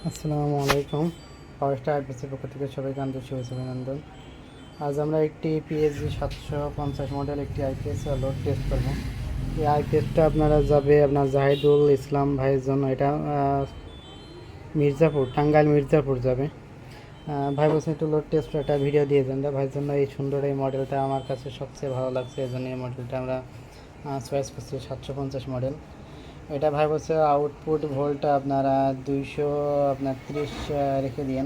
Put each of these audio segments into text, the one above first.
আসসালামু আলাইকুম। পাওয়ার স্টার আইপিএসের পক্ষ থেকে সবাইকে আন্তরিক শুভেচ্ছা অভিনন্দন। আজ আমরা একটি পিএসজি 750 মডেল একটি আইপিএস লোড টেস্ট করব। এই আইপিএসটা আপনারা যাবে আপনার জাহিদুল ইসলাম ভাইয়ের জন্য। এটা মির্জাপুর, টাঙ্গাইল মির্জাপুর যাবে। ভাই বলছেন একটু লোড টেস্ট একটা ভিডিও দিয়ে দেন। ভাইয়ের জন্য এই সুন্দর এই মডেলটা আমার কাছে সবচেয়ে ভালো লাগছে, এই জন্য এই মডেলটা আমরা চয়েস করছি। 750 মডেল এটা। ভাই বলছে আউটপুট ভোল্টটা আপনারা 230 রেখে দিন।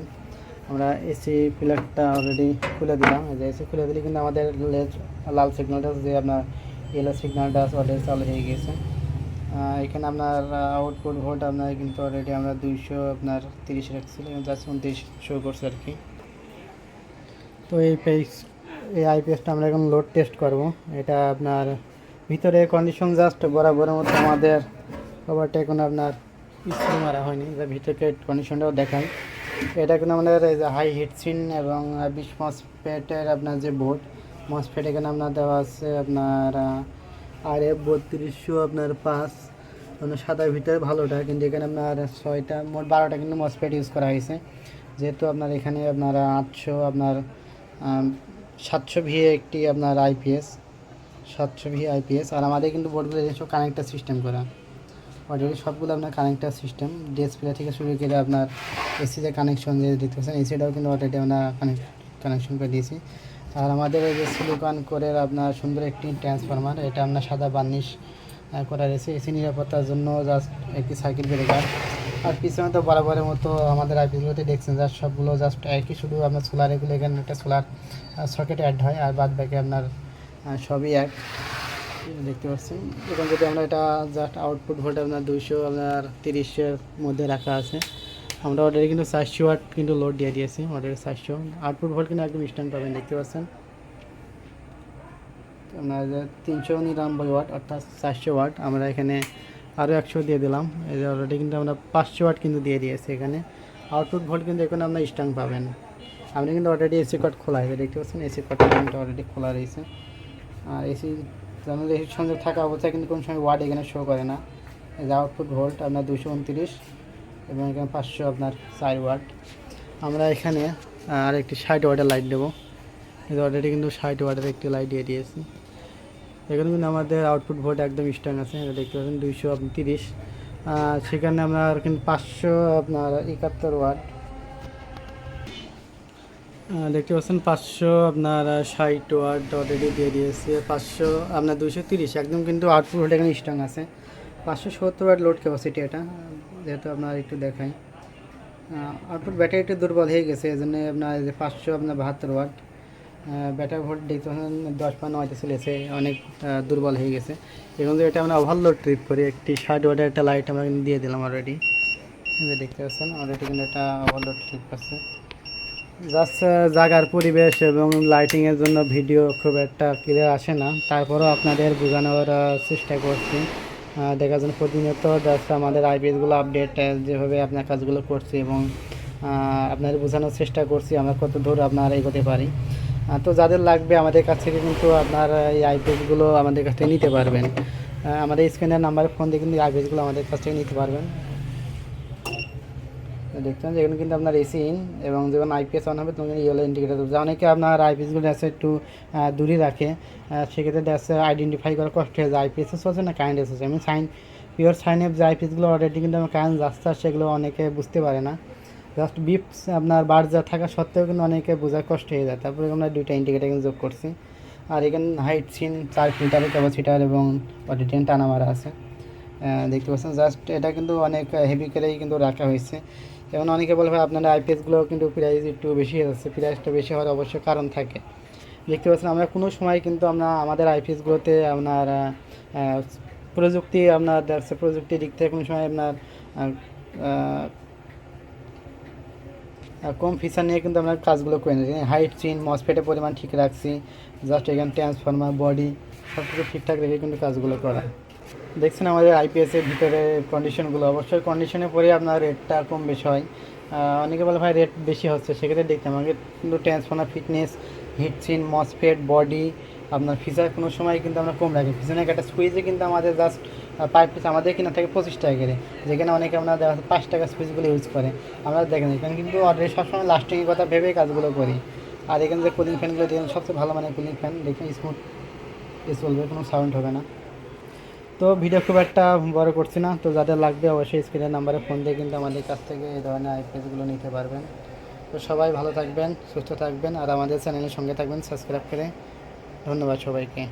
আমরা এসি প্লাগটা অলরেডি খুলে দিলাম। এই যে এসি খুলে দিলে কিন্তু আমাদের লাল সিগন্যালটা যে আপনার ইয়েলো সিগন্যালটা অলরেডি চালু হয়ে গিয়েছে। এখানে আপনার আউটপুট ভোল্ট আপনার কিন্তু অলরেডি আমরা 230 রাখছিল, জাস্ট 29 শো করছে আর কি। তো এই আইপিএসটা আমরা এখন লোড টেস্ট করব। এটা আপনার ভিতরে কন্ডিশন জাস্ট বরাবরের মতো আমাদের কভারটা এখন আপনার স্ক্রু মারা হয়নি, যা ভিতরে কন্ডিশনটাও দেখায়। এটা কিন্তু আমাদের এই যে হাই হিটসিন এবং 20 মসফেটের আপনার যে বোর্ড মসফেট এখানে আপনার দেওয়া আছে আপনার RF3200 আপনার 5 মানে সাদার ভিতরে ভালোটা, কিন্তু এখানে আপনার 6টা মোট 12টা কিন্তু মসফেট ইউজ করা হয়েছে। যেহেতু আপনার এখানে আপনার 800 আপনার 700 ভিএ একটি আপনার আইপিএস 700 ভি আইপিএস। আর আমাদের কিন্তু বোর্ডগুলো সব কানেক্টার সিস্টেম করা, অলরেডি সবগুলো আপনার কানেক্টার সিস্টেম। ডিসপ্লে থেকে শুরু করে আপনার এসিতে কানেকশন যে দেখতে পাচ্ছেন, এসিটাও কিন্তু অলরেডি আমরা কানেকশন করে দিয়েছি। আর আমাদের এই যে সিলিকন কোরের আপনার সুন্দর একটি ট্রান্সফরমার, এটা আপনার সাদা বার্নিশ করা রয়েছে এসি নিরাপত্তার জন্য। জাস্ট একটি সাইকেল ব্রেকার। আর পিছনে তো বরাবরের মতো আমাদের আইপিএসগুলোতে দেখছেন জাস্ট সবগুলো জাস্ট একই, শুধু আপনার সোলার এগুলো এখানে একটা সোলার সকেট অ্যাড হয়, আর বাদ বাকি আপনার সবই এক দেখতে পাচ্ছেন। এখন যদি আমরা এটা জাস্ট আউটপুট ভোল্ট আপনার 230-এর মধ্যে রাখা আছে। আমরা অলরেডি কিন্তু 400 ওয়াট কিন্তু লোড দিয়ে দিয়েছি, অলরেডি 400 আউটপুট ভোল্ট কিন্তু একদম স্ট্যান্ড পাবেন দেখতে পাচ্ছেন। আপনার 399 ওয়াট অর্থাৎ 400 ওয়াট, আমরা এখানে আরও 100 দিয়ে দিলাম। এই যে অলরেডি কিন্তু আমরা 500 ওয়াট কিন্তু দিয়ে দিয়েছি এখানে। আউটপুট ভোল্ট কিন্তু এখানে আপনার স্ট্যান্ড পাবেন। আপনি কিন্তু অলরেডি এসি কট খোলা হয়েছে দেখতে পাচ্ছেন, এসি কটটা কিন্তু অলরেডি খোলা রয়েছে। আর এসি আমাদের এসির সংযোগ থাকা অবস্থায় কিন্তু কোনো সময় ওয়াট এখানে শো করে না। এই যে আউটপুট ভোল্ট আপনার 229 এবং এখানে 500 আপনার 4 ওয়াট। আমরা এখানে আর একটি 60 ওয়াটের লাইট দেবো। এই অলরেডি কিন্তু 60 ওয়াটের একটি লাইট দিয়ে দিয়েছি। এখানে কিন্তু আমাদের আউটপুট ভোল্ট একদম স্ট্রং আছে, এটা দেখতে পাচ্ছেন 230। সেখানে আপনার কিন্তু 500 আপনার 71 ওয়াট দেখতে পাচ্ছেন। 500 আপনার 60 ওয়াট অলরেডি দিয়ে দিয়েছে। 500 আপনার 230 একদম কিন্তু আউটপুট ভোল্ট এখানে স্ট্রং আছে। 570 ওয়াট লোড ক্যাপাসিটি এটা, যেহেতু আপনার একটু দেখাই। আউটপুট ব্যাটারি একটু দুর্বল হয়ে গেছে, এই জন্য আপনার 500 আপনার 72 ওয়াট ব্যাটারি ভোল্ট দেখতে পাচ্ছেন 10.9 চলেছে, অনেক দুর্বল হয়ে গেছে। এখন যদি এটা আমরা ওভারলোড ট্রিপ করি, একটি 60 ওয়াটের একটা লাইট আমরা কিন্তু দিয়ে দিলাম অলরেডি, দেখতে পাচ্ছেন অলরেডি কিন্তু এটা ওভারলোড ট্রিপ আছে। জাস্ট জায়গার পরিবেশ এবং লাইটিংয়ের জন্য ভিডিও খুব একটা ক্লিয়ার আসে না, তারপরেও আপনাদের বোঝানোর চেষ্টা করছি। দেখার জন্য প্রতিনিয়ত জাস্ট আমাদের আইপিএসগুলো আপডেট যেভাবে আপনার কাজগুলো করছি এবং আপনাদের বোঝানোর চেষ্টা করছি আমরা কত দূর আপনার এগোতে পারি। তো যাদের লাগবে আমাদের কাছ থেকে কিন্তু আপনার এই আইপিএসগুলো আমাদের কাছ থেকে নিতে পারবেন। আমাদের স্ক্রিনের নাম্বারে ফোন দিয়ে কিন্তু আইপিএসগুলো আমাদের কাছ থেকে নিতে পারবেন। দেখছেন যে এখানে কিন্তু আপনার এসি ইন এবং যখন আইপিএস অন হবে তখন ইয়েলো ইন্ডিকেটার দেবে। অনেকে আপনার আইপিএসগুলো আছে একটু দূরে রাখে, সেক্ষেত্রে দেখছে আইডেন্টিফাই করা কষ্ট হয়ে যায় আইপিএস হচ্ছে না কারেন্ট এসেছে। আমি পিওর সাইন অফ যে আইপিএসগুলো অলরেডি কিন্তু আমার কারেন্ট যাচ্ছে, সেগুলো অনেকে বুঝতে পারে না। জাস্ট বিপস আপনার বার যা থাকা সত্ত্বেও কিন্তু অনেকে বোঝার কষ্ট হয়ে যায়। তারপরে আমরা দুইটা ইন্ডিকেটার কিন্তু যোগ করছি। আর এখানে হাইট সিন 4 ফিল্টারের ক্যাপাসিটার এবং অলরেডি টানা মারা আছে দেখতে পাচ্ছেন। জাস্ট এটা কিন্তু অনেক হেভি করেই কিন্তু রাখা হয়েছে। এবং অনেকে বলে ভাই আপনার আইপিএসগুলো কিন্তু প্রাইস একটু বেশি হয়ে যাচ্ছে। প্রাইসটা বেশি হওয়ার অবশ্যই কারণ থাকে। দেখতে পাচ্ছেন আমরা কোনো সময় কিন্তু আমরা আমাদের আইপিএসগুলোতে আপনার প্রযুক্তি আপনার দেখছে প্রযুক্তির দিক থেকে কোনো সময় আপনার কম ফিচার নিয়ে কিন্তু আমরা কাজগুলো করে নিই। হাইট সিন মসফেটের পরিমাণ ঠিক রাখছি, জাস্ট এখানে ট্রান্সফরমার বডি সব কিছু ঠিকঠাক রেখে কিন্তু কাজগুলো করা। দেখছেন আমাদের আইপিএসের ভিতরে কন্ডিশনগুলো, অবশ্যই কন্ডিশনের পরে আপনার রেটটা কম বেশি হয়। অনেকে বলে ভাই রেট বেশি হচ্ছে, সেক্ষেত্রে দেখতে আমাকে কিন্তু transformer fitness heat sink MOSFET body আপনার ফিচার কোনো সময় কিন্তু আমরা কম রাখি। পিছনে একটা সুইচে কিন্তু আমাদের জাস্ট পার পিস আমাদের কিনা থেকে 25 টাকা করে, যেখানে অনেকে আমরা দেখা যাচ্ছে 5 টাকা পিসগুলো ইউজ করে। আমরা দেখেন এখানে কিন্তু অলরেডি সবসময় লাস্টিংয়ের কথা ভেবেই কাজগুলো করি। আর এখানে যে কুলিং ফ্যানগুলো দেখেন সবচেয়ে ভালো মানে কুলিং ফ্যান, দেখুন স্মুথ চলবে, কোনো সাউন্ড হবে না। তো ভিডিও খুব একটা বড় করছি না, তো যাদের লাগবে অবশ্যই স্ক্রিনের নাম্বারে ফোন দিয়ে কিন্তু আমাদের কাছ থেকে এই ধরনের আইপিএসগুলো নিতে পারবেন। তো সবাই ভালো থাকবেন, সুস্থ থাকবেন, আর আমাদের চ্যানেলের সঙ্গে থাকবেন সাবস্ক্রাইব করে। ধন্যবাদ সবাইকে।